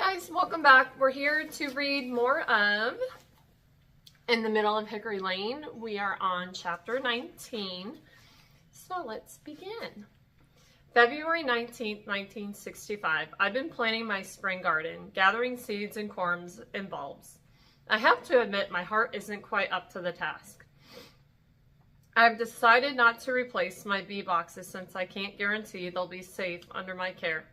Guys, welcome back. We're here to read more of In the Middle of Hickory Lane. We are on chapter 19. So let's begin. February 19th, 1965. I've been planting my spring garden, gathering seeds and corms and bulbs. I have to admit my heart isn't quite up to the task. I've decided not to replace my bee boxes since I can't guarantee they'll be safe under my care.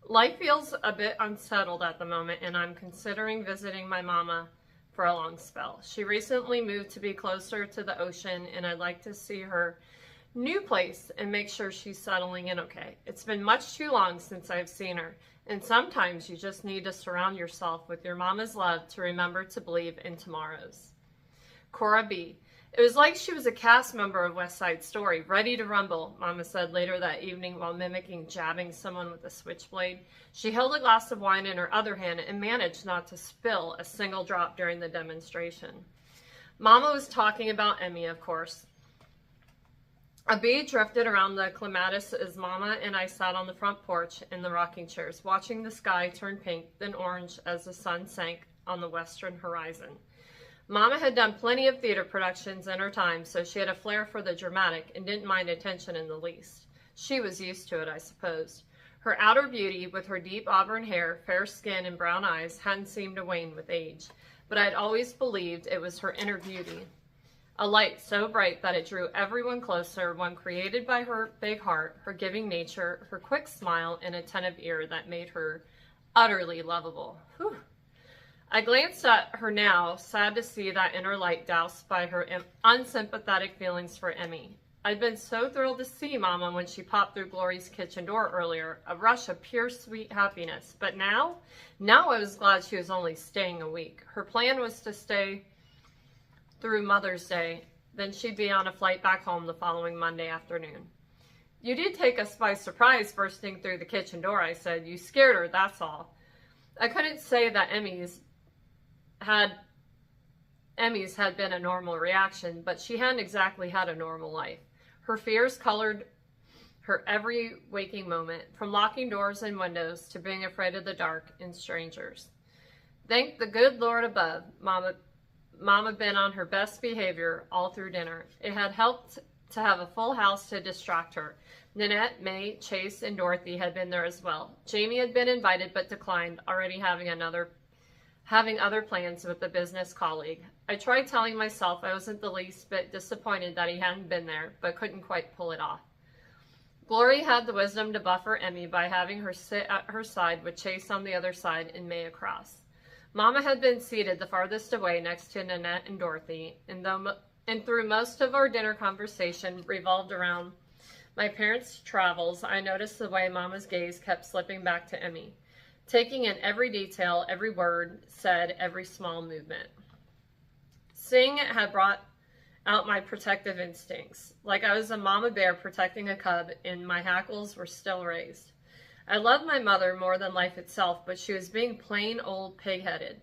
Life feels a bit unsettled at the moment, and I'm considering visiting my mama for a long spell. She recently moved to be closer to the ocean, and I'd like to see her new place and make sure she's settling in okay. It's been much too long since I've seen her, and sometimes you just need to surround yourself with your mama's love to remember to believe in tomorrows. Cora B. It was like she was a cast member of West Side Story, ready to rumble, Mama said later that evening while mimicking jabbing someone with a switchblade. She held a glass of wine in her other hand and managed not to spill a single drop during the demonstration. Mama was talking about Emmy, of course. A bee drifted around the clematis as Mama and I sat on the front porch in the rocking chairs, watching the sky turn pink, then orange as the sun sank on the western horizon. Mama had done plenty of theater productions in her time, so she had a flair for the dramatic and didn't mind attention in the least. She was used to it, I suppose. Her outer beauty, with her deep auburn hair, fair skin, and brown eyes, hadn't seemed to wane with age, but I'd always believed it was her inner beauty. A light so bright that it drew everyone closer, one created by her big heart, her giving nature, her quick smile, and attentive ear that made her utterly lovable. Whew. I glanced at her now, sad to see that inner light doused by her unsympathetic feelings for Emmy. I'd been so thrilled to see Mama when she popped through Glory's kitchen door earlier, a rush of pure sweet happiness. But now I was glad she was only staying a week. Her plan was to stay through Mother's Day, then she'd be on a flight back home the following Monday afternoon. You did take us by surprise bursting through the kitchen door, I said. You scared her, that's all. I couldn't say that Emmy's had been a normal reaction, but she hadn't exactly had a normal life. Her fears colored her every waking moment, from locking doors and windows to being afraid of the dark and strangers. Thank the good Lord above, Mama been on her best behavior all through dinner. It had helped to have a full house to distract her. Nanette, May, Chase, and Dorothy had been there as well. Jamie had been invited but declined, already having other plans with a business colleague. I tried telling myself I wasn't the least bit disappointed that he hadn't been there, but couldn't quite pull it off. Glory had the wisdom to buffer Emmy by having her sit at her side with Chase on the other side and May across. Mama had been seated the farthest away next to Nanette and Dorothy, and through most of our dinner conversation revolved around my parents' travels, I noticed the way Mama's gaze kept slipping back to Emmy, taking in every detail, every word said, every small movement. Seeing it had brought out my protective instincts, like I was a mama bear protecting a cub, and my hackles were still raised. I loved my mother more than life itself, but she was being plain old pig-headed.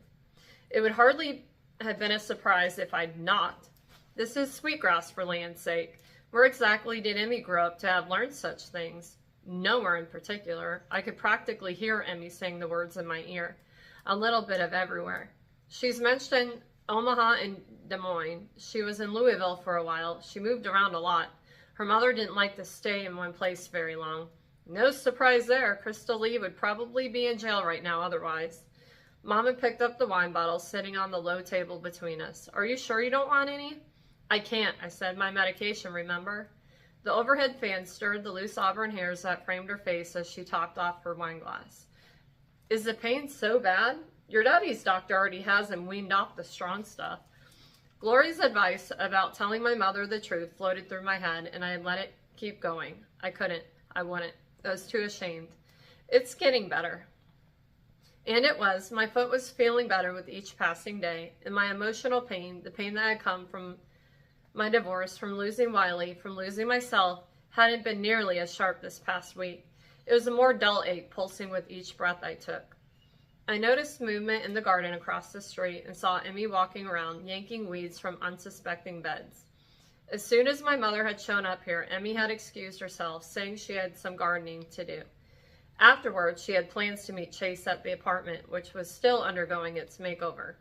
It would hardly have been a surprise if I'd not. This is Sweetgrass, for land's sake. Where exactly did Emmy grow up to have learned such things? Nowhere in particular. I could practically hear Emmy saying the words in my ear. A little bit of everywhere. She's mentioned Omaha and Des Moines. She was in Louisville for a while. She moved around a lot. Her mother didn't like to stay in one place very long. No surprise there. Crystal Lee would probably be in jail right now otherwise. Mama picked up the wine bottle sitting on the low table between us. Are you sure you don't want any? I can't, I said. My medication, remember? The overhead fan stirred the loose auburn hairs that framed her face as she topped off her wine glass. Is the pain so bad? Your daddy's doctor already has him weaned off the strong stuff. Glory's advice about telling my mother the truth floated through my head, and I had let it keep going. I couldn't. I wouldn't. I was too ashamed. It's getting better. And it was. My foot was feeling better with each passing day, and my emotional pain, the pain that had come from my divorce, from losing Wiley, from losing myself, hadn't been nearly as sharp this past week. It was a more dull ache pulsing with each breath I took. I noticed movement in the garden across the street and saw Emmy walking around, yanking weeds from unsuspecting beds. As soon as my mother had shown up here, Emmy had excused herself, saying she had some gardening to do. Afterwards, she had plans to meet Chase at the apartment, which was still undergoing its makeover.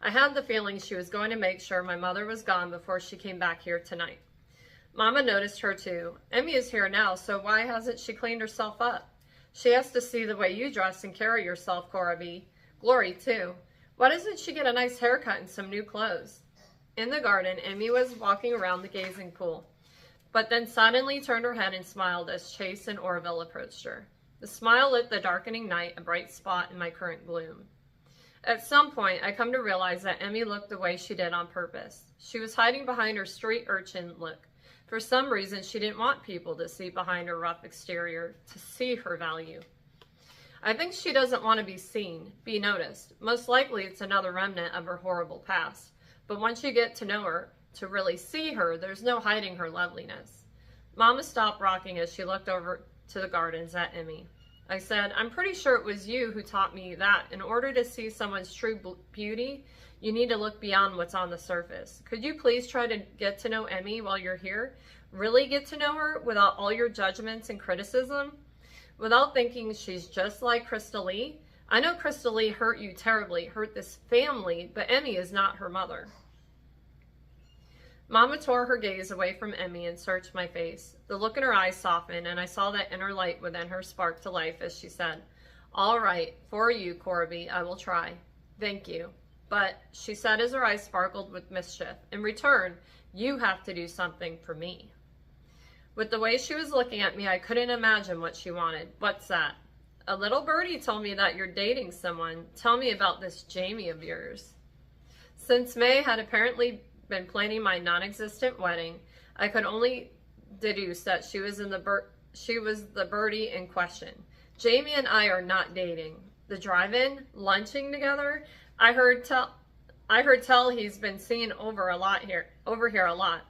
I had the feeling she was going to make sure my mother was gone before she came back here tonight. Mama noticed her too. Emmy is here now, so why hasn't she cleaned herself up? She has to see the way you dress and carry yourself, Cora B. Glory, too. Why doesn't she get a nice haircut and some new clothes? In the garden, Emmy was walking around the gazing pool, but then suddenly turned her head and smiled as Chase and Orville approached her. The smile lit the darkening night, a bright spot in my current gloom. At some point, I come to realize that Emmy looked the way she did on purpose. She was hiding behind her street urchin look. For some reason, she didn't want people to see behind her rough exterior, to see her value. I think she doesn't want to be seen, be noticed. Most likely it's another remnant of her horrible past. But once you get to know her, to really see her, there's no hiding her loveliness. Mama stopped rocking as she looked over to the gardens at Emmy. I said, I'm pretty sure it was you who taught me that in order to see someone's true beauty, you need to look beyond what's on the surface. Could you please try to get to know Emmy while you're here? Really get to know her without all your judgments and criticism? Without thinking she's just like Crystal Lee? I know Crystal Lee hurt you terribly, hurt this family, but Emmy is not her mother. Mama tore her gaze away from Emmy and searched my face. The look in her eyes softened, and I saw that inner light within her spark to life as she said, All right, for you, Cora B, I will try. Thank you. But, she said as her eyes sparkled with mischief, in return, you have to do something for me. With the way she was looking at me, I couldn't imagine what she wanted. What's that? A little birdie told me that you're dating someone. Tell me about this Jamie of yours. Since May had apparently been planning my non-existent wedding, I could only deduce that she was the birdie in question. Jamie and I are not dating. The drive-in, lunching together, I heard tell he's been seen over here a lot.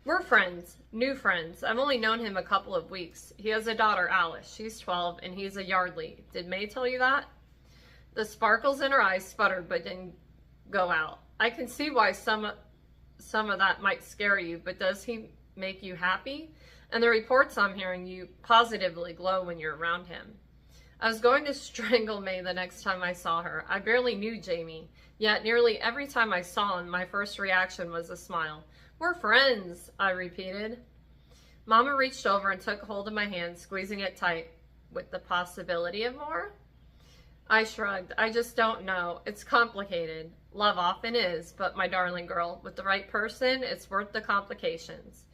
We're friends, new friends. I've only known him a couple of weeks. He has a daughter, Alice. She's 12, and he's a Yardley. Did May tell you that? The sparkles in her eyes sputtered but didn't go out. I can see why some of that might scare you, but does he make you happy? And the reports I'm hearing, you positively glow when you're around him. I was going to strangle May the next time I saw her. I barely knew Jamie, yet nearly every time I saw him, my first reaction was a smile. We're friends, I repeated. Mama reached over and took hold of my hand, squeezing it tight. With the possibility of more? I shrugged. I just don't know. It's complicated. Love often is, but my darling girl, with the right person, it's worth the complications.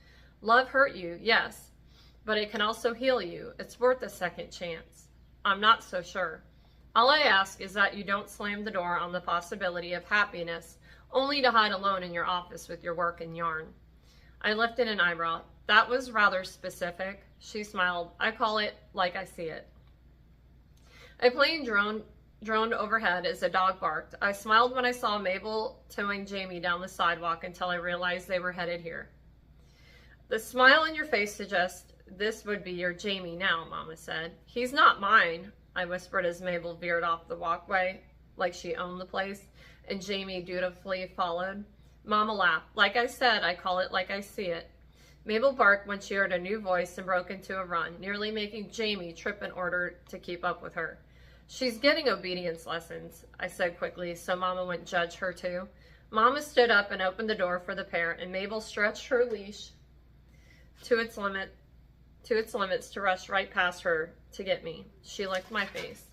Love hurt you, yes, but it can also heal you. It's worth a second chance. I'm not so sure. All I ask is that you don't slam the door on the possibility of happiness only to hide alone in your office with your work and yarn. I lifted an eyebrow. That was rather specific. She smiled. I call it like I see it. A plane droned overhead as a dog barked. I smiled when I saw Mabel towing Jamie down the sidewalk until I realized they were headed here. The smile on your face suggests this would be your Jamie now, Mama said. He's not mine, I whispered as Mabel veered off the walkway like she owned the place, and Jamie dutifully followed. Mama laughed. Like I said, I call it like I see it. Mabel barked when she heard a new voice and broke into a run, nearly making Jamie trip in order to keep up with her. She's getting obedience lessons, I said quickly, so Mama wouldn't judge her too. Mama stood up and opened the door for the pair, and Mabel stretched her leash to its limits to rush right past her to get me. She licked my face.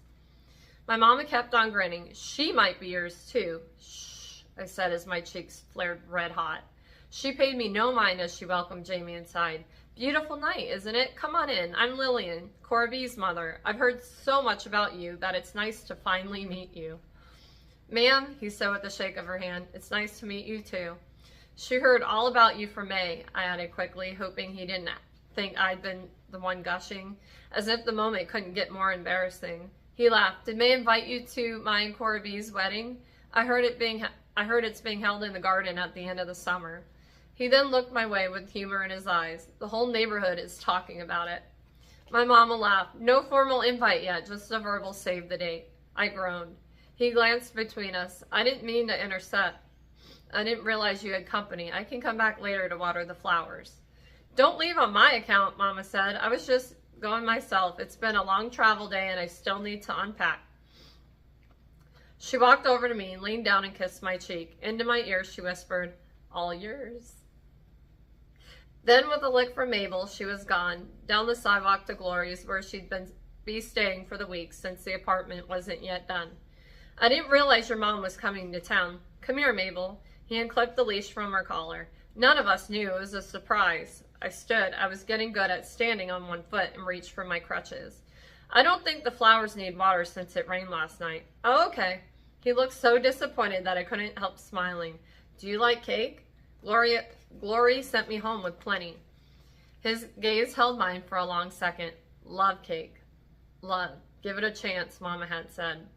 My mama kept on grinning. She might be yours too. Shh, I said as my cheeks flared red hot. She paid me no mind as she welcomed Jamie inside. Beautiful night, isn't it? Come on in. I'm Lillian, Cora B's mother. I've heard so much about you that it's nice to finally meet you. Ma'am, he said with a shake of her hand, it's nice to meet you too. She heard all about you from May, I added quickly, hoping he didn't think I'd been the one gushing, as if the moment couldn't get more embarrassing. He laughed. Did May invite you to my and Cora B's wedding? I heard it's being held in the garden at the end of the summer. He then looked my way with humor in his eyes. The whole neighborhood is talking about it. My mama laughed. No formal invite yet, just a verbal save the date. I groaned. He glanced between us. I didn't mean to intercept. I didn't realize you had company. I can come back later to water the flowers. Don't leave on my account, Mama said. I was just going myself. It's been a long travel day and I still need to unpack. She walked over to me, leaned down and kissed my cheek. Into my ear, she whispered, "All yours." Then with a lick from Mabel, she was gone, down the sidewalk to Glory's, where she'd be staying for the week since the apartment wasn't yet done. "I didn't realize your mom was coming to town. Come here, Mabel." He unclipped the leash from her collar. None of us knew. It was a surprise. I stood. I was getting good at standing on one foot and reached for my crutches. "I don't think the flowers need water since it rained last night." "Oh, okay." He looked so disappointed that I couldn't help smiling. "Do you like cake?" Glory sent me home with plenty." His gaze held mine for a long second. "Love cake. Love. Give it a chance," Mama had said.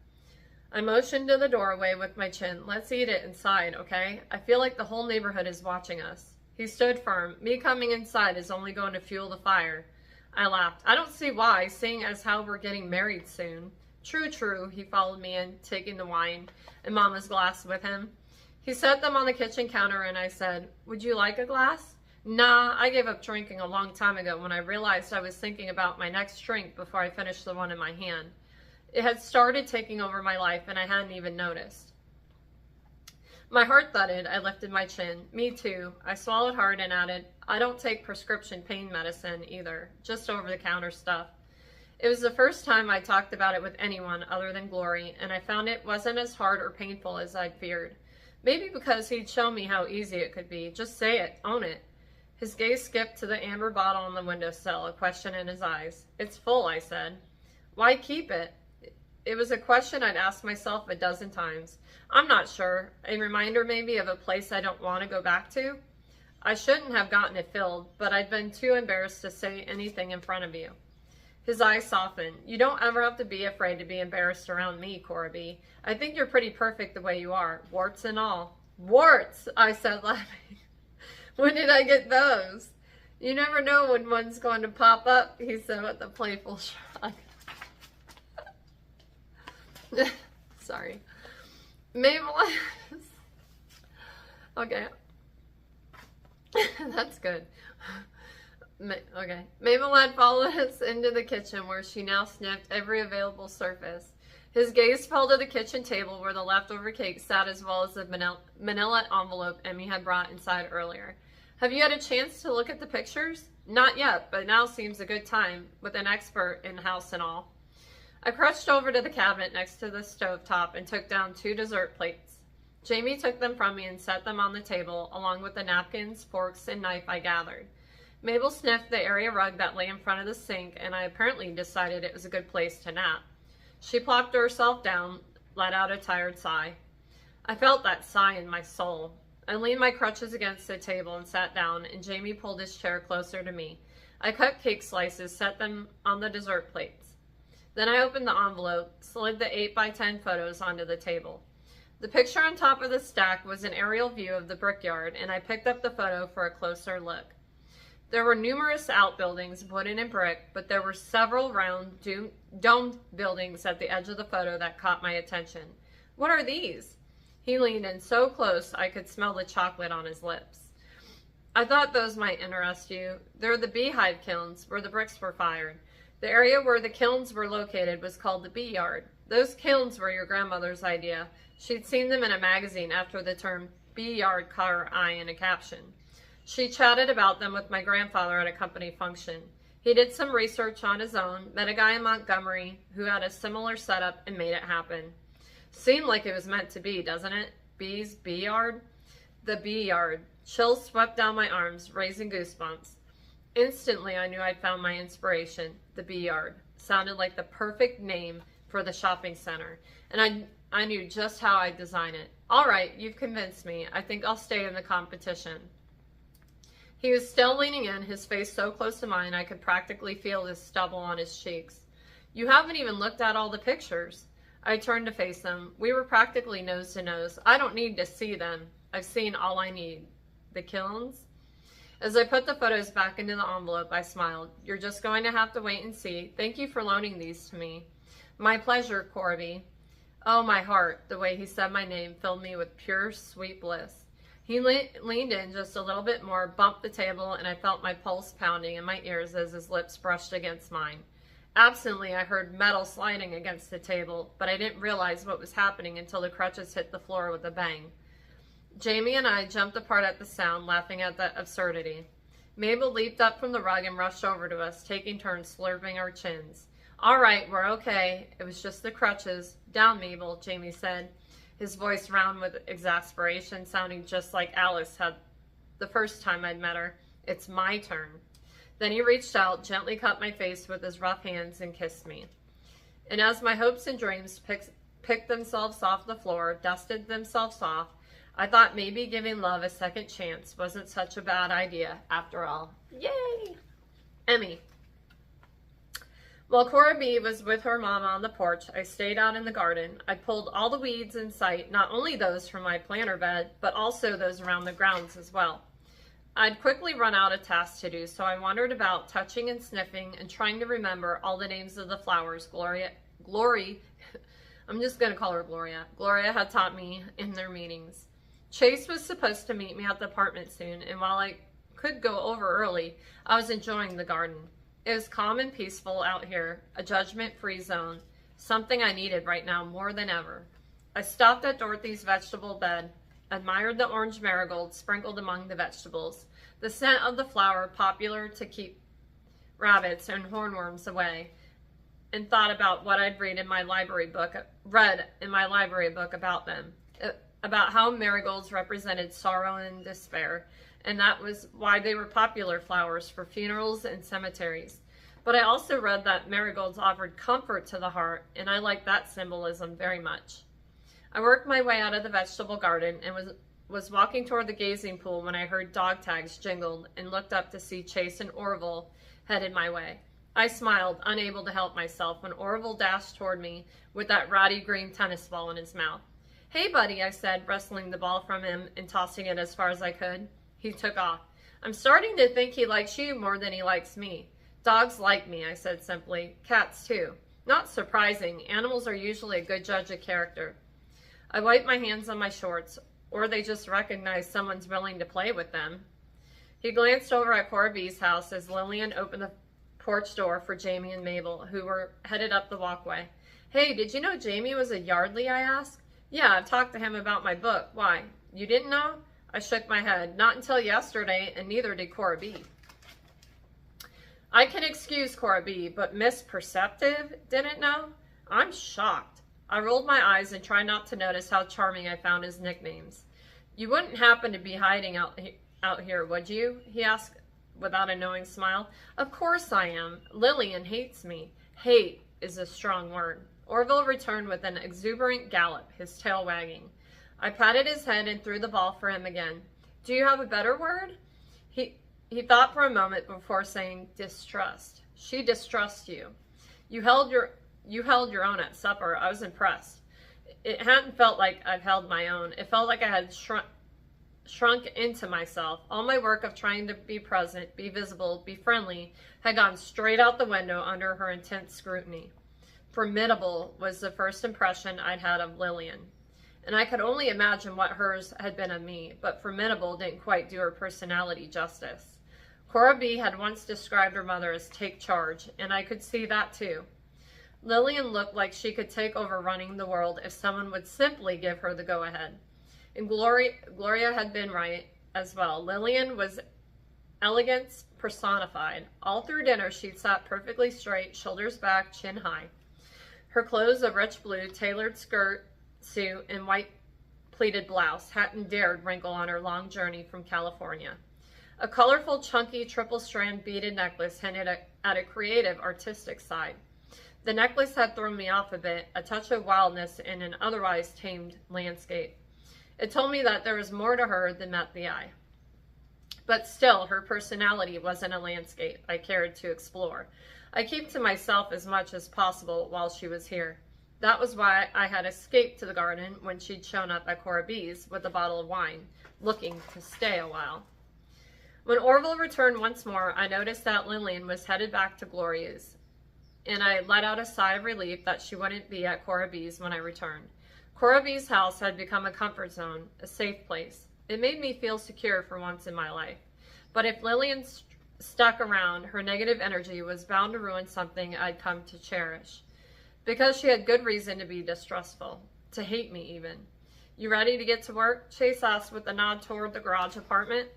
I motioned to the doorway with my chin. "Let's eat it inside, okay? I feel like the whole neighborhood is watching us." He stood firm. "Me coming inside is only going to fuel the fire." I laughed. "I don't see why, seeing as how we're getting married soon." "True, true." He followed me in, taking the wine and Mama's glass with him. He set them on the kitchen counter and I said, "Would you like a glass?" "Nah, I gave up drinking a long time ago when I realized I was thinking about my next drink before I finished the one in my hand. It had started taking over my life and I hadn't even noticed." My heart thudded. I lifted my chin. "Me too." I swallowed hard and added, "I don't take prescription pain medicine either, just over-the-counter stuff." It was the first time I talked about it with anyone other than Glory, and I found it wasn't as hard or painful as I'd feared. Maybe because he'd shown me how easy it could be. Just say it. Own it. His gaze skipped to the amber bottle on the windowsill, a question in his eyes. "It's full," I said. "Why keep it?" It was a question I'd asked myself a dozen times. I'm not sure. A reminder maybe of a place I don't want to go back to? I shouldn't have gotten it filled, but I'd been too embarrassed to say anything in front of you. His eyes softened. "You don't ever have to be afraid to be embarrassed around me, Coraby. I think you're pretty perfect the way you are, warts and all." "Warts," I said, laughing. "When did I get those?" "You never know when one's going to pop up," he said with a playful shrug. Sorry. Mabel. Okay. That's good. Okay. Mabel had followed us into the kitchen where she now sniffed every available surface. His gaze fell to the kitchen table where the leftover cake sat, as well as the manila envelope Emmy had brought inside earlier. "Have you had a chance to look at the pictures?" "Not yet, but now seems a good time, with an expert in-house and all." I crouched over to the cabinet next to the stovetop and took down 2 dessert plates. Jamie took them from me and set them on the table, along with the napkins, forks, and knife I gathered. Mabel sniffed the area rug that lay in front of the sink, and I apparently decided it was a good place to nap. She plopped herself down, let out a tired sigh. I felt that sigh in my soul. I leaned my crutches against the table and sat down, and Jamie pulled his chair closer to me. I cut cake slices, set them on the dessert plates. Then I opened the envelope, slid the 8x10 photos onto the table. The picture on top of the stack was an aerial view of the brickyard, and I picked up the photo for a closer look. There were numerous outbuildings wooden and brick, but there were several round domed buildings at the edge of the photo that caught my attention. "What are these?" He leaned in so close I could smell the chocolate on his lips. "I thought those might interest you. They're the beehive kilns where the bricks were fired. The area where the kilns were located was called the bee yard. Those kilns were your grandmother's idea. She'd seen them in a magazine after the term bee yard caught her eye in a caption. She chatted about them with my grandfather at a company function. He did some research on his own, met a guy in Montgomery who had a similar setup and made it happen. Seemed like it was meant to be, doesn't it? Bees, bee yard? The bee yard. Chills swept down my arms, raising goosebumps. Instantly, I knew I'd found my inspiration. The bee yard. Sounded like the perfect name for the shopping center, and I knew just how I'd design it. "All right, you've convinced me. I think I'll stay in the competition." He was still leaning in, his face so close to mine I could practically feel the stubble on his cheeks. "You haven't even looked at all the pictures." I turned to face him. We were practically nose to nose. "I don't need to see them. I've seen all I need." "The kilns?" As I put the photos back into the envelope, I smiled. "You're just going to have to wait and see. Thank you for loaning these to me." "My pleasure, Coraby." Oh, my heart, the way he said my name filled me with pure, sweet bliss. He leaned in just a little bit more, bumped the table, and I felt my pulse pounding in my ears as his lips brushed against mine. Absently, I heard metal sliding against the table, but I didn't realize what was happening until the crutches hit the floor with a bang. Jamie and I jumped apart at the sound, laughing at the absurdity. Mabel leaped up from the rug and rushed over to us, taking turns slurping our chins. "All right, we're okay. It was just the crutches. Down, Mabel," Jamie said, his voice round with exasperation, sounding just like Alice had the first time I'd met her. "It's my turn." Then he reached out, gently cut my face with his rough hands, and kissed me. And as my hopes and dreams picked themselves off the floor, dusted themselves off, I thought maybe giving love a second chance wasn't such a bad idea after all. Yay! Emmy. While Cora B was with her mama on the porch, I stayed out in the garden. I pulled all the weeds in sight, not only those from my planter bed, but also those around the grounds as well. I'd quickly run out of tasks to do, so I wandered about, touching and sniffing and trying to remember all the names of the flowers Glory, I'm just going to call her Gloria had taught me in their meetings. Chase was supposed to meet me at the apartment soon, and while I could go over early, I was enjoying the garden. It was calm and peaceful out here, a judgment-free zone, something I needed right now more than ever. I stopped at Dorothy's vegetable bed, admired the orange marigolds sprinkled among the vegetables, the scent of the flower popular to keep rabbits and hornworms away, and thought about what I'd read in my library book about them, about how marigolds represented sorrow and despair, and that was why they were popular flowers for funerals and cemeteries. But I also read that marigolds offered comfort to the heart, and I liked that symbolism very much. I worked my way out of the vegetable garden and was walking toward the gazing pool when I heard dog tags jingled and looked up to see Chase and Orville headed my way. I smiled, unable to help myself, when Orville dashed toward me with that ratty green tennis ball in his mouth. "Hey, buddy," I said, wrestling the ball from him and tossing it as far as I could. He took off. "I'm starting to think he likes you more than he likes me." "Dogs like me," I said simply. "Cats, too." "Not surprising. Animals are usually a good judge of character." I wiped my hands on my shorts, or they just recognize someone's willing to play with them. He glanced over at Cora B's house as Lillian opened the porch door for Jamie and Mabel, who were headed up the walkway. "Hey, did you know Jamie was a Yardley?" I asked. "Yeah, I've talked to him about my book. Why? You didn't know?" I shook my head. "Not until yesterday, and neither did Cora B." I can excuse Cora B, but Miss Perceptive didn't know? I'm shocked. I rolled my eyes and tried not to notice how charming I found his nicknames. "You wouldn't happen to be hiding out here, would you?" he asked without a knowing smile. "Of course I am. Lillian hates me." Hate is a strong word. Orville returned with an exuberant gallop, his tail wagging. I patted his head and threw the ball for him again. "Do you have a better word?" He thought for a moment before saying, "Distrust. She distrusts you. You held your own at supper. I was impressed." It hadn't felt like I've held my own. It felt like I had shrunk into myself. All my work of trying to be present, be visible, be friendly, had gone straight out the window under her intense scrutiny. Formidable was the first impression I'd had of Lillian, and I could only imagine what hers had been of me, but formidable didn't quite do her personality justice. Cora B had once described her mother as take charge, and I could see that too. Lillian looked like she could take over running the world if someone would simply give her the go-ahead. And Gloria had been right as well. Lillian was elegance personified. All through dinner, she'd sat perfectly straight, shoulders back, chin high. Her clothes of rich blue, tailored skirt, suit, and white pleated blouse hadn't dared wrinkle on her long journey from California. A colorful, chunky, triple-strand beaded necklace hinted at a creative, artistic side. The necklace had thrown me off a bit, a touch of wildness in an otherwise tamed landscape. It told me that there was more to her than met the eye. But still, her personality wasn't a landscape I cared to explore. I kept to myself as much as possible while she was here. That was why I had escaped to the garden when she'd shown up at Cora B's with a bottle of wine, looking to stay a while. When Orville returned once more, I noticed that Lillian was headed back to Gloria's, and I let out a sigh of relief that she wouldn't be at Cora B's when I returned. Cora B's house had become a comfort zone, a safe place. It made me feel secure for once in my life. But if Lillian stuck around, her negative energy was bound to ruin something I'd come to cherish. Because she had good reason to be distrustful, to hate me even. You ready to get to work? Chase asked with a nod toward the garage apartment.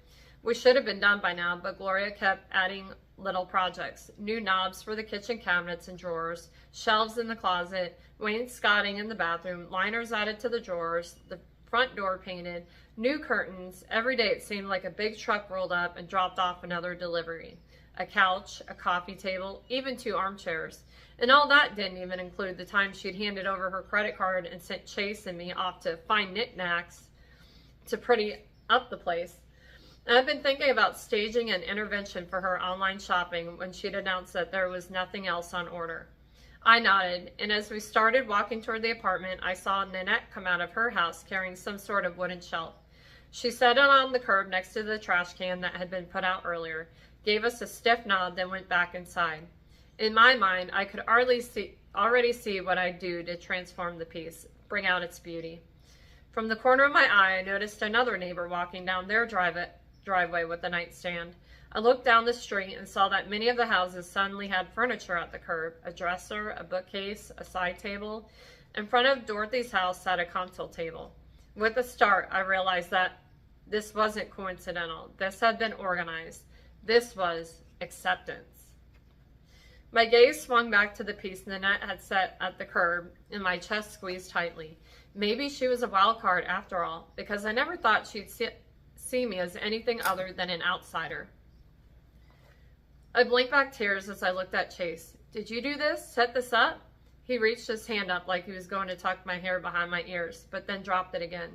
We should have been done by now, but Gloria kept adding little projects. New knobs for the kitchen cabinets and drawers, shelves in the closet, wainscoting in the bathroom, liners added to the drawers, the front door painted, new curtains. Every day it seemed like a big truck rolled up and dropped off another delivery. A couch, a coffee table, even 2 armchairs. And all that didn't even include the time she'd handed over her credit card and sent Chase and me off to find knickknacks to pretty up the place. And I've been thinking about staging an intervention for her online shopping when she'd announced that there was nothing else on order. I nodded, and as we started walking toward the apartment, I saw Nanette come out of her house carrying some sort of wooden shelf. She set it on the curb next to the trash can that had been put out earlier, gave us a stiff nod, then went back inside. In my mind, I could already see what I'd do to transform the piece, bring out its beauty. From the corner of my eye, I noticed another neighbor walking down their driveway with a nightstand. I looked down the street and saw that many of the houses suddenly had furniture at the curb, a dresser, a bookcase, a side table. In front of Dorothy's house sat a console table. With a start, I realized that this wasn't coincidental. This had been organized. This was acceptance. My gaze swung back to the piece Nanette had set at the curb, and my chest squeezed tightly. Maybe she was a wild card after all, because I never thought she'd see me as anything other than an outsider. I blinked back tears as I looked at Chase. Did you do this? Set this up? He reached his hand up like he was going to tuck my hair behind my ears, but then dropped it again.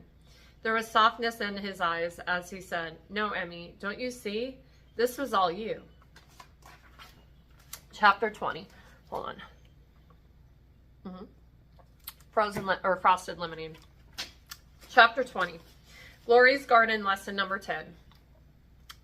There was softness in his eyes as he said, No, Emmy, don't you see? This was all you. Chapter 20. Hold on. Frosted lemonade. Chapter 20. Glory's Garden, lesson number 10.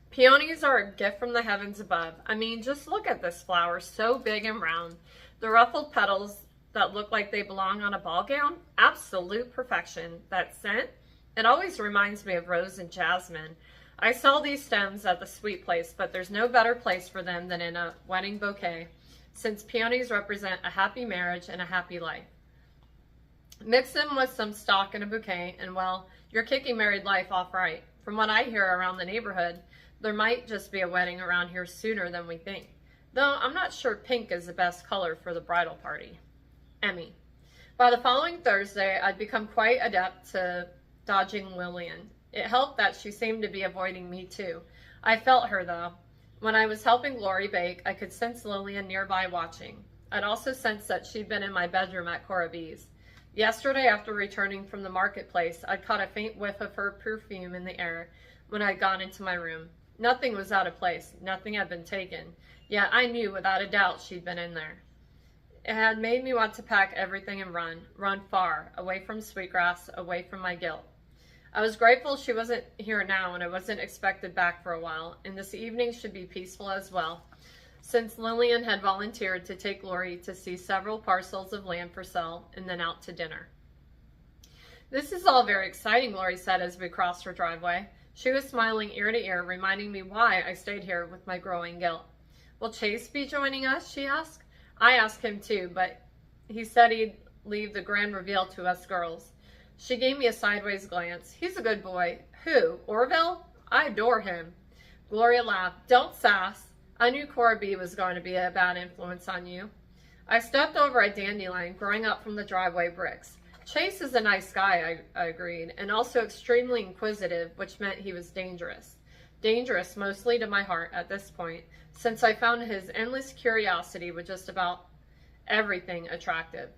Peonies are a gift from the heavens above. I mean, just look at this flower, so big and round. The ruffled petals that look like they belong on a ball gown. Absolute perfection. That scent, it always reminds me of rose and jasmine. I sell these stems at the sweet place, but there's no better place for them than in a wedding bouquet, since peonies represent a happy marriage and a happy life. Mix them with some stock in a bouquet, and well, you're kicking married life off right. From what I hear around the neighborhood, there might just be a wedding around here sooner than we think. Though I'm not sure pink is the best color for the bridal party. Emmy. By the following Thursday, I'd become quite adept to dodging Lillian. It helped that she seemed to be avoiding me too. I felt her though. When I was helping Glory bake, I could sense Lillian nearby watching. I'd also sensed that she'd been in my bedroom at Cora B's. Yesterday, after returning from the marketplace, I'd caught a faint whiff of her perfume in the air when I'd gone into my room. Nothing was out of place. Nothing had been taken. Yet I knew without a doubt she'd been in there. It had made me want to pack everything and run far, away from Sweetgrass, away from my guilt. I was grateful she wasn't here now and I wasn't expected back for a while, and this evening should be peaceful as well, since Lillian had volunteered to take Glory to see several parcels of land for sale and then out to dinner. This is all very exciting, Glory said as we crossed her driveway. She was smiling ear to ear, reminding me why I stayed here with my growing guilt. Will Chase be joining us, she asked. I asked him too, but he said he'd leave the grand reveal to us girls. She gave me a sideways glance. He's a good boy. Who? Orville? I adore him. Gloria laughed. Don't sass. I knew Cora B was going to be a bad influence on you. I stepped over a dandelion growing up from the driveway bricks. Chase is a nice guy, I agreed, and also extremely inquisitive, which meant he was dangerous. Dangerous mostly to my heart at this point, since I found his endless curiosity with just about everything attractive.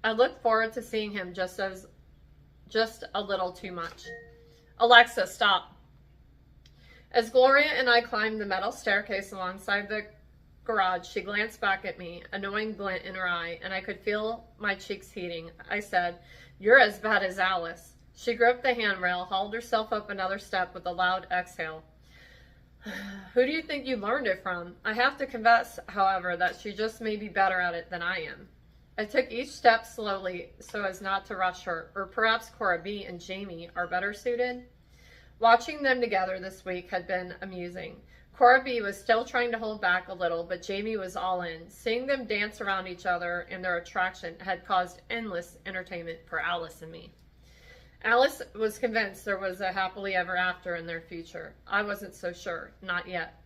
I looked forward to seeing him just a little too much. Alexa, stop. As Gloria and I climbed the metal staircase alongside the garage, she glanced back at me, a knowing glint in her eye, and I could feel my cheeks heating. I said, You're as bad as Alice. She gripped the handrail, hauled herself up another step with a loud exhale. Who do you think you learned it from? I have to confess, however, that she just may be better at it than I am. I took each step slowly so as not to rush her, or perhaps Cora B and Jamie are better suited. Watching them together this week had been amusing. Cora B was still trying to hold back a little, but Jamie was all in. Seeing them dance around each other and their attraction had caused endless entertainment for Alice and me. Alice was convinced there was a happily ever after in their future. I wasn't so sure. Not yet.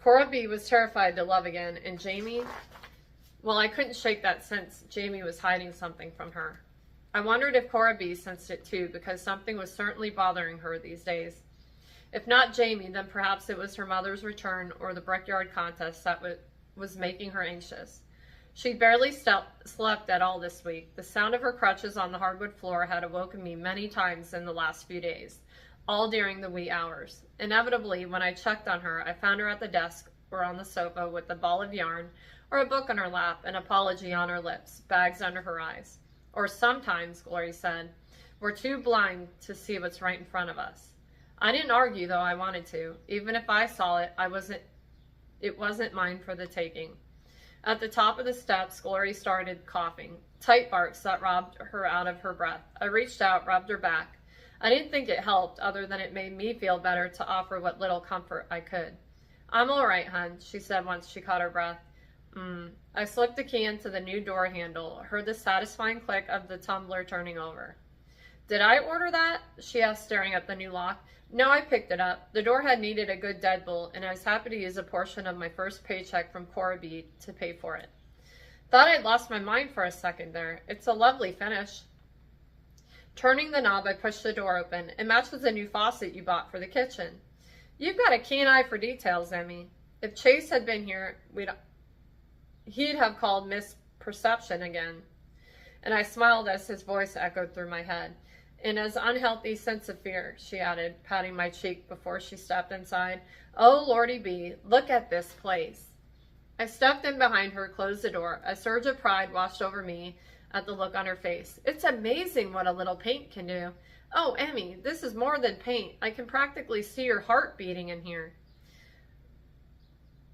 Cora B was terrified to love again, and Jamie, well, I couldn't shake that sense Jamie was hiding something from her. I wondered if Cora B sensed it too, because something was certainly bothering her these days. If not Jamie, then perhaps it was her mother's return or the brickyard contest that was making her anxious. She'd barely slept at all this week. The sound of her crutches on the hardwood floor had awoken me many times in the last few days, all during the wee hours. Inevitably, when I checked on her, I found her at the desk or on the sofa with a ball of yarn or a book on her lap, an apology on her lips, bags under her eyes. Or sometimes, Glory said, we're too blind to see what's right in front of us. I didn't argue, though I wanted to. Even if I saw it, it wasn't mine for the taking. At the top of the steps, Glory started coughing, tight barks that robbed her out of her breath. I reached out, rubbed her back. I didn't think it helped, other than it made me feel better to offer what little comfort I could. I'm all right, hun, she said once she caught her breath. I slipped the key into the new door handle, heard the satisfying click of the tumbler turning over. Did I order that? She asked, staring at the new lock. No, I picked it up. The door had needed a good deadbolt, and I was happy to use a portion of my first paycheck from Cora B to pay for it. Thought I'd lost my mind for a second there. It's a lovely finish. Turning the knob, I pushed the door open. It matches the new faucet you bought for the kitchen. You've got a keen eye for details, Emmy. If Chase had been here, he'd have called misperception again. And I smiled as his voice echoed through my head. In an unhealthy sense of fear, she added, patting my cheek before she stepped inside. Oh, Lordy B, look at this place. I stepped in behind her, closed the door. A surge of pride washed over me at the look on her face. It's amazing what a little paint can do. Oh, Emmy, this is more than paint. I can practically see your heart beating in here.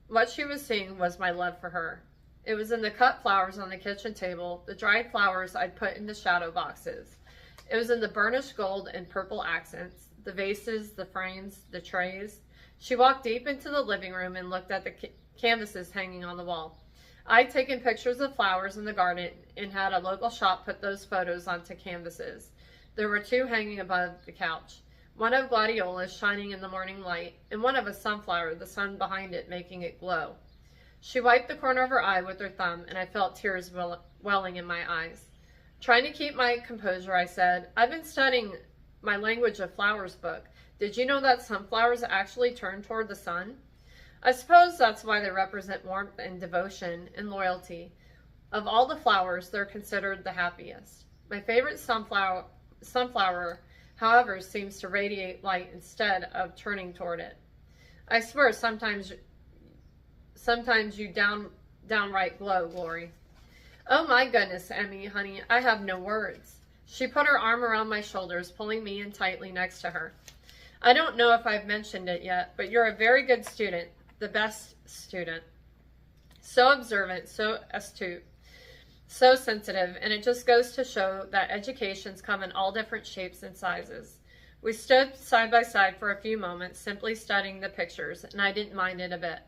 What she was seeing was my love for her. It was in the cut flowers on the kitchen table, the dried flowers I'd put in the shadow boxes. It was in the burnished gold and purple accents, the vases, the frames, the trays. She walked deep into the living room and looked at the canvases hanging on the wall. I'd taken pictures of flowers in the garden and had a local shop put those photos onto canvases. There were two hanging above the couch, one of gladiolus shining in the morning light, and one of a sunflower, the sun behind it making it glow. She wiped the corner of her eye with her thumb, and I felt tears welling in my eyes. Trying to keep my composure, I said, I've been studying my Language of Flowers book. Did you know that sunflowers actually turn toward the sun? I suppose that's why they represent warmth and devotion and loyalty. Of all the flowers, they're considered the happiest. My favorite sunflower, however, seems to radiate light instead of turning toward it. I swear sometimes you downright glow, Glory. Oh my goodness, Emmy, honey, I have no words. She put her arm around my shoulders, pulling me in tightly next to her. I don't know if I've mentioned it yet, but you're a very good student, the best student. So observant, so astute, so sensitive, and it just goes to show that educations come in all different shapes and sizes. We stood side by side for a few moments, simply studying the pictures, and I didn't mind it a bit.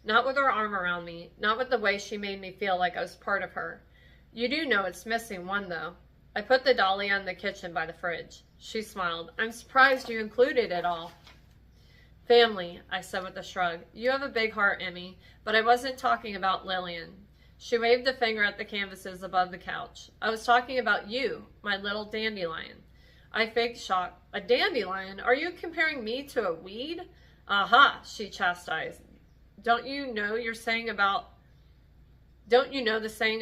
Not with her arm around me, not with the way she made me feel like I was part of her. You do know it's missing one, though. I put the dolly on the kitchen by the fridge. She smiled. I'm surprised you included it all. Family, I said with a shrug. You have a big heart, Emmy, but I wasn't talking about Lillian. She waved a finger at the canvases above the couch. I was talking about you, my little dandelion. I faked shock. A dandelion? Are you comparing me to a weed? Aha, she chastised. Don't you know the saying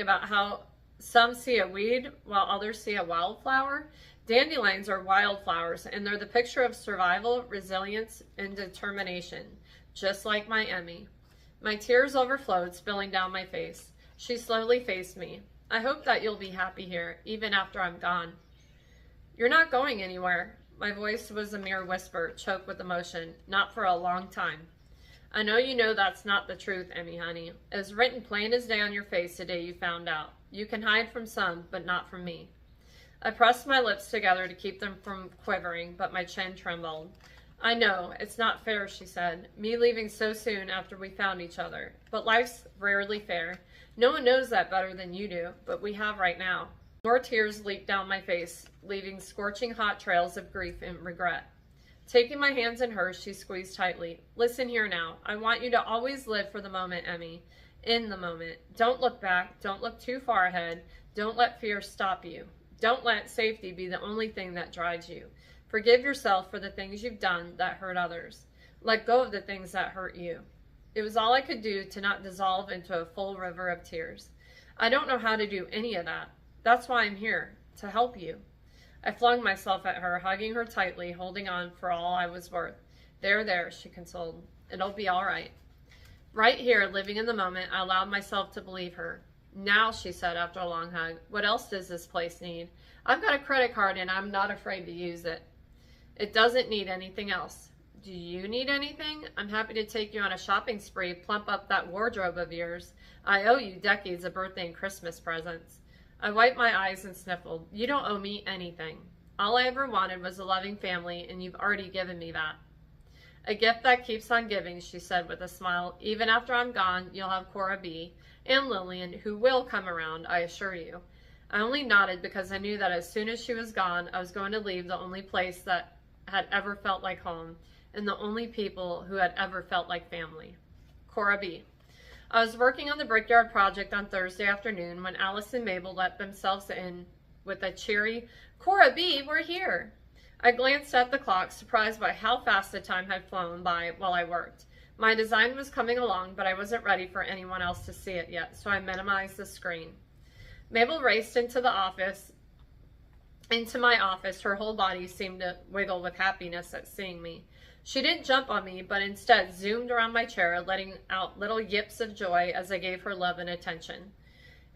about how some see a weed while others see a wildflower? Dandelions are wildflowers, and they're the picture of survival, resilience, and determination, just like my Emmy. My tears overflowed, spilling down my face. She slowly faced me. I hope that you'll be happy here, even after I'm gone. You're not going anywhere. My voice was a mere whisper, choked with emotion. Not for a long time. I know you know that's not the truth, Emmy, honey. It was written plain as day on your face the day you found out. You can hide from some, but not from me. I pressed my lips together to keep them from quivering, but my chin trembled. I know, it's not fair, she said, me leaving so soon after we found each other. But life's rarely fair. No one knows that better than you do, but we have right now. More tears leaked down my face, leaving scorching hot trails of grief and regret. Taking my hands in hers, she squeezed tightly. Listen here now. I want you to always live for the moment, Emmy. In the moment. Don't look back. Don't look too far ahead. Don't let fear stop you. Don't let safety be the only thing that drives you. Forgive yourself for the things you've done that hurt others. Let go of the things that hurt you. It was all I could do to not dissolve into a full river of tears. I don't know how to do any of that. That's why I'm here, to help you. I flung myself at her, hugging her tightly, holding on for all I was worth. There, she consoled. It'll be all right. Right here, living in the moment, I allowed myself to believe her. Now, she said after a long hug, what else does this place need? I've got a credit card and I'm not afraid to use it. It doesn't need anything else. Do you need anything? I'm happy to take you on a shopping spree, plump up that wardrobe of yours. I owe you decades of birthday and Christmas presents. I wiped my eyes and sniffled. You don't owe me anything. All I ever wanted was a loving family, and you've already given me that. A gift that keeps on giving, she said with a smile. Even after I'm gone, you'll have Cora B. and Lillian, who will come around, I assure you. I only nodded because I knew that as soon as she was gone, I was going to leave the only place that had ever felt like home, and the only people who had ever felt like family. Cora B. I was working on the Brickyard project on Thursday afternoon when Alice and Mabel let themselves in with a cheery, Cora B., we're here. I glanced at the clock, surprised by how fast the time had flown by while I worked. My design was coming along, but I wasn't ready for anyone else to see it yet, so I minimized the screen. Mabel raced into my office. Her whole body seemed to wiggle with happiness at seeing me. She didn't jump on me, but instead zoomed around my chair, letting out little yips of joy as I gave her love and attention.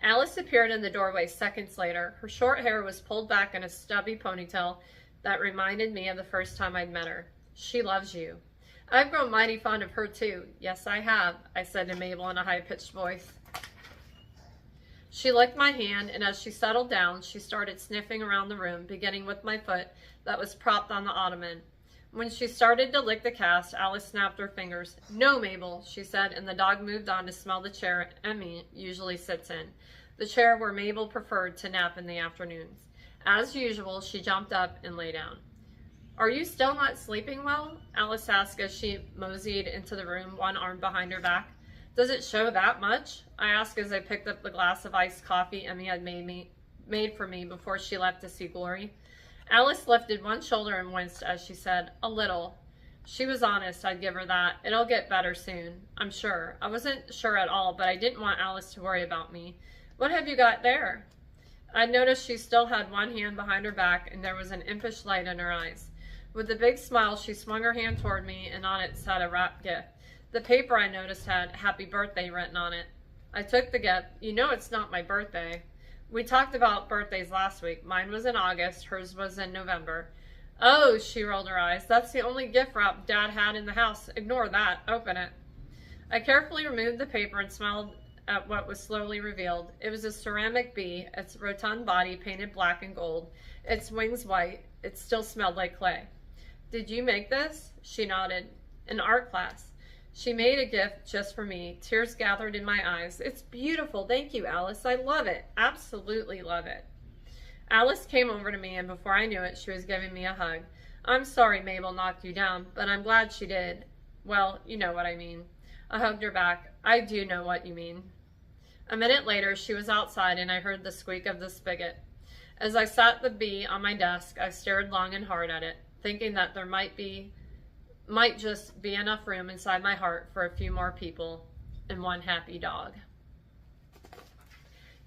Alice appeared in the doorway seconds later. Her short hair was pulled back in a stubby ponytail that reminded me of the first time I'd met her. She loves you. I've grown mighty fond of her too. Yes, I have, I said to Mabel in a high-pitched voice. She licked my hand, and as she settled down, she started sniffing around the room, beginning with my foot that was propped on the ottoman. When she started to lick the cast, Alice snapped her fingers. No, Mabel, she said, and the dog moved on to smell the chair Emmy usually sits in, the chair where Mabel preferred to nap in the afternoons. As usual, she jumped up and lay down. Are you still not sleeping well? Alice asked as she moseyed into the room, one arm behind her back. Does it show that much? I asked as I picked up the glass of iced coffee Emmy had made for me before she left to see Glory. Alice lifted one shoulder and winced as she said, a little. She was honest, I'd give her that. It'll get better soon, I'm sure. I wasn't sure at all, but I didn't want Alice to worry about me. What have you got there? I noticed she still had one hand behind her back, and there was an impish light in her eyes. With a big smile, she swung her hand toward me, and on it sat a wrapped gift. The paper I noticed had happy birthday written on it. I took the gift. You know it's not my birthday. We talked about birthdays last week. Mine was in August, hers was in November. Oh, she rolled her eyes. That's the only gift wrap Dad had in the house. Ignore that. Open it. I carefully removed the paper and smiled at what was slowly revealed. It was a ceramic bee, its rotund body painted black and gold, its wings white. It still smelled like clay. Did you make this? She nodded. In art class. She made a gift just for me. Tears gathered in my eyes. It's beautiful. Thank you, Alice. I love it. Absolutely love it. Alice came over to me, and before I knew it, she was giving me a hug. I'm sorry Mabel knocked you down, but I'm glad she did. Well, you know what I mean. I hugged her back. I do know what you mean. A minute later, she was outside, and I heard the squeak of the spigot. As I sat the bee on my desk, I stared long and hard at it, thinking that there might just be enough room inside my heart for a few more people and one happy dog.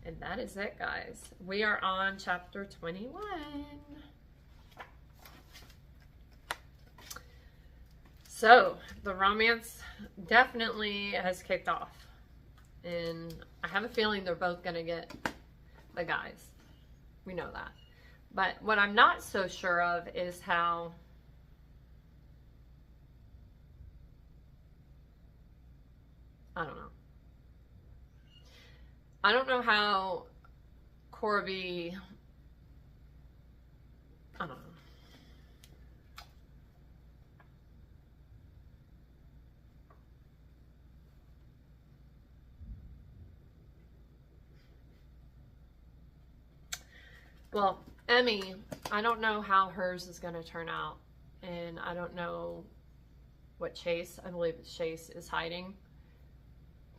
And that is it, guys. We are on chapter 21. So, the romance definitely has kicked off. And I have a feeling they're both going to get the guys. We know that. But what I'm not so sure of is how I don't know how Cora B I don't know. Well, Emmy, I don't know how hers is going to turn out. And I don't know what Chase, I believe Chase is hiding.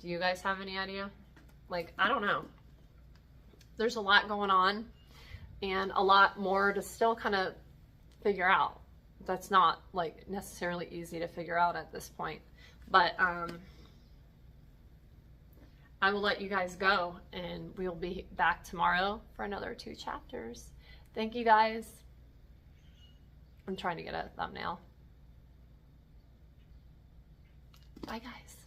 Do you guys have any idea? Like, I don't know. There's a lot going on and a lot more to still kind of figure out. That's not like necessarily easy to figure out at this point. But I will let you guys go, and we'll be back tomorrow for another 2 chapters. Thank you guys. I'm trying to get a thumbnail. Bye guys.